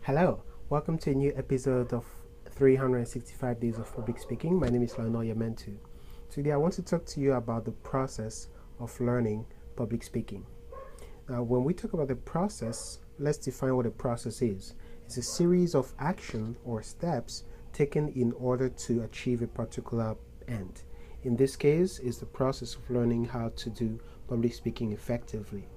Hello, welcome to a new episode of 365 Days of Public Speaking. My name is Lionel Yamentu. Today I want to talk to you about the process of learning public speaking. Now, when we talk about the process, let's define what a process is. It's a series of action or steps taken in order to achieve a particular end. In this case, it's the process of learning how to do public speaking effectively.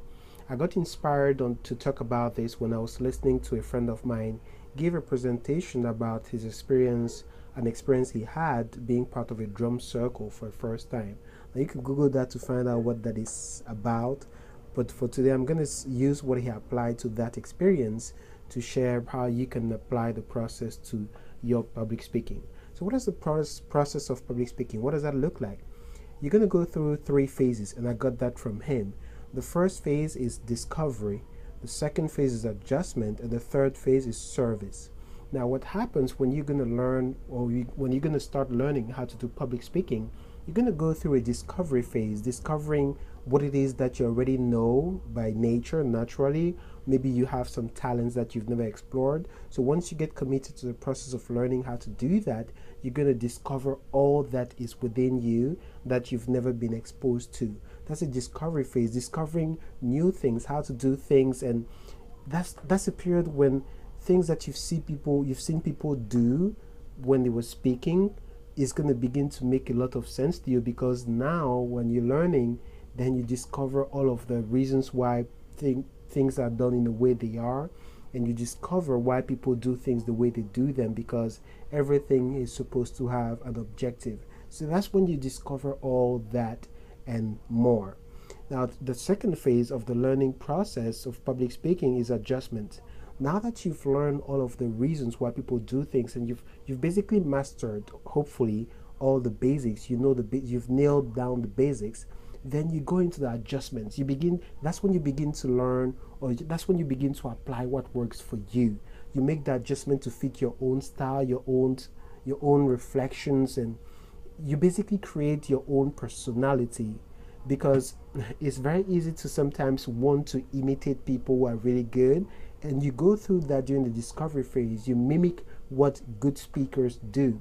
I got inspired to talk about this when I was listening to a friend of mine give a presentation about his experience, an experience he had being part of a drum circle for the first time. Now you can Google that to find out what that is about, but for today I'm going to use what he applied to that experience to share how you can apply the process to your public speaking. So what is the process of public speaking? What does that look like? You're going to go through 3 phases, and I got that from him. The first phase is discovery, the second phase is adjustment, and the third phase is service. Now, what happens when you're going to learn, or when you're going to start learning how to do public speaking, you're going to go through a discovery phase, discovering what it is that you already know by nature, naturally. Maybe you have some talents that you've never explored. So once you get committed to the process of learning how to do that, you're going to discover all that is within you that you've never been exposed to. That's a discovery phase, discovering new things, how to do things, and that's a period when things that you've seen people do when they were speaking is going to begin to make a lot of sense to you, because now when you're learning, then you discover all of the reasons why things are done in the way they are, and you discover why people do things the way they do them, because everything is supposed to have an objective. So that's when you discover all that and more. Now, the second phase of the learning process of public speaking is adjustment. Now that you've learned all of the reasons why people do things, and you've basically mastered, hopefully, all the basics, you've nailed down the basics, then you go into the adjustments. That's when you begin to learn, or that's when you begin to apply what works for you. You make the adjustment to fit your own style, your own reflections, and you basically create your own personality, because it's very easy to sometimes want to imitate people who are really good, and you go through that during the discovery phase. You mimic what good speakers do.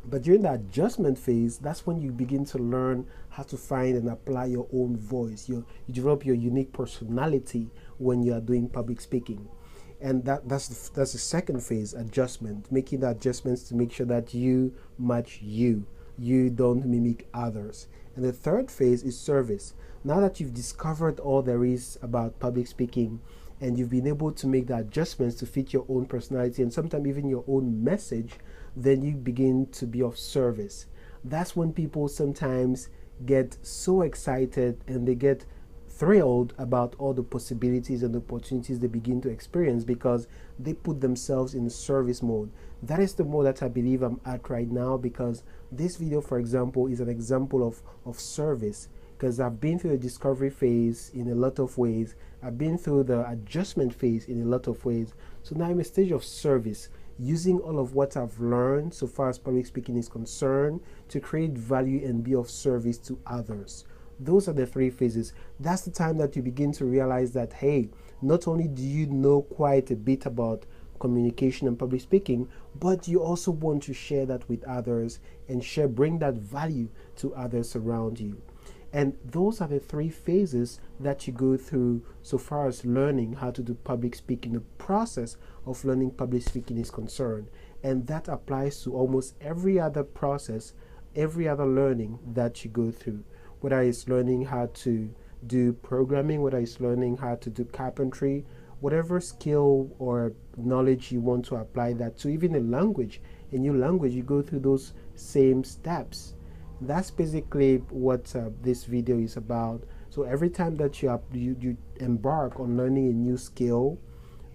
But during the adjustment phase, that's when you begin to learn how to find and apply your own voice. You develop your unique personality when you are doing public speaking. And that's the second phase, adjustment, making the adjustments to make sure that you match you don't mimic others. And the third phase is service. Now that you've discovered all there is about public speaking, and you've been able to make the adjustments to fit your own personality and sometimes even your own message, then you begin to be of service. That's when people sometimes get so excited and they get thrilled about all the possibilities and opportunities they begin to experience, because they put themselves in service mode. That is the mode that I believe I'm at right now, because this video, for example, is an example of service, because I've been through the discovery phase in a lot of ways. I've been through the adjustment phase in a lot of ways. So now I'm in a stage of service, using all of what I've learned so far as public speaking is concerned to create value and be of service to others. Those are the 3 phases. That's the time that you begin to realize that, hey, not only do you know quite a bit about communication and public speaking, but you also want to share that with others and bring that value to others around you. And those are the 3 phases that you go through so far as learning how to do public speaking. The process of learning public speaking is concerned. And that applies to almost every other process, every other learning that you go through. Whether it's learning how to do programming, whether it's learning how to do carpentry, whatever skill or knowledge you want to apply that to, even a new language, you go through those same steps. That's basically what this video is about. So every time that you embark on learning a new skill,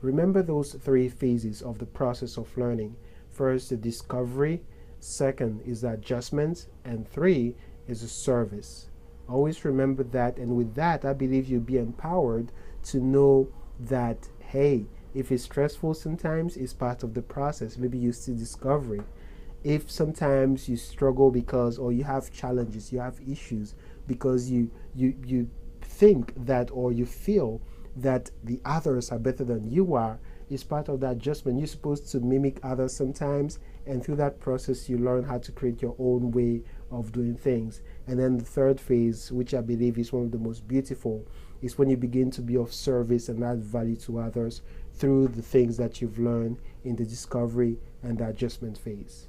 remember those 3 phases of the process of learning. First, the discovery. Second is the adjustment. And 3 is the service. Always remember that. And with that, I believe you'll be empowered to know that, hey, if it's stressful sometimes, it's part of the process. Maybe you see discovery. If sometimes you struggle or you have challenges, you have issues because you think that, or you feel that the others are better than you are, is part of the adjustment. You're supposed to mimic others sometimes, and through that process you learn how to create your own way of doing things. And then the third phase, which I believe is one of the most beautiful, is when you begin to be of service and add value to others through the things that you've learned in the discovery and the adjustment phase.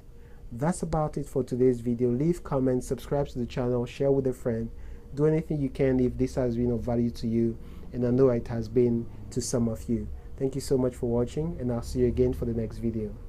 That's about it for today's video. Leave comments, subscribe to the channel, share with a friend, do anything you can if this has been of value to you, and I know it has been to some of you. Thank you so much for watching, and I'll see you again for the next video.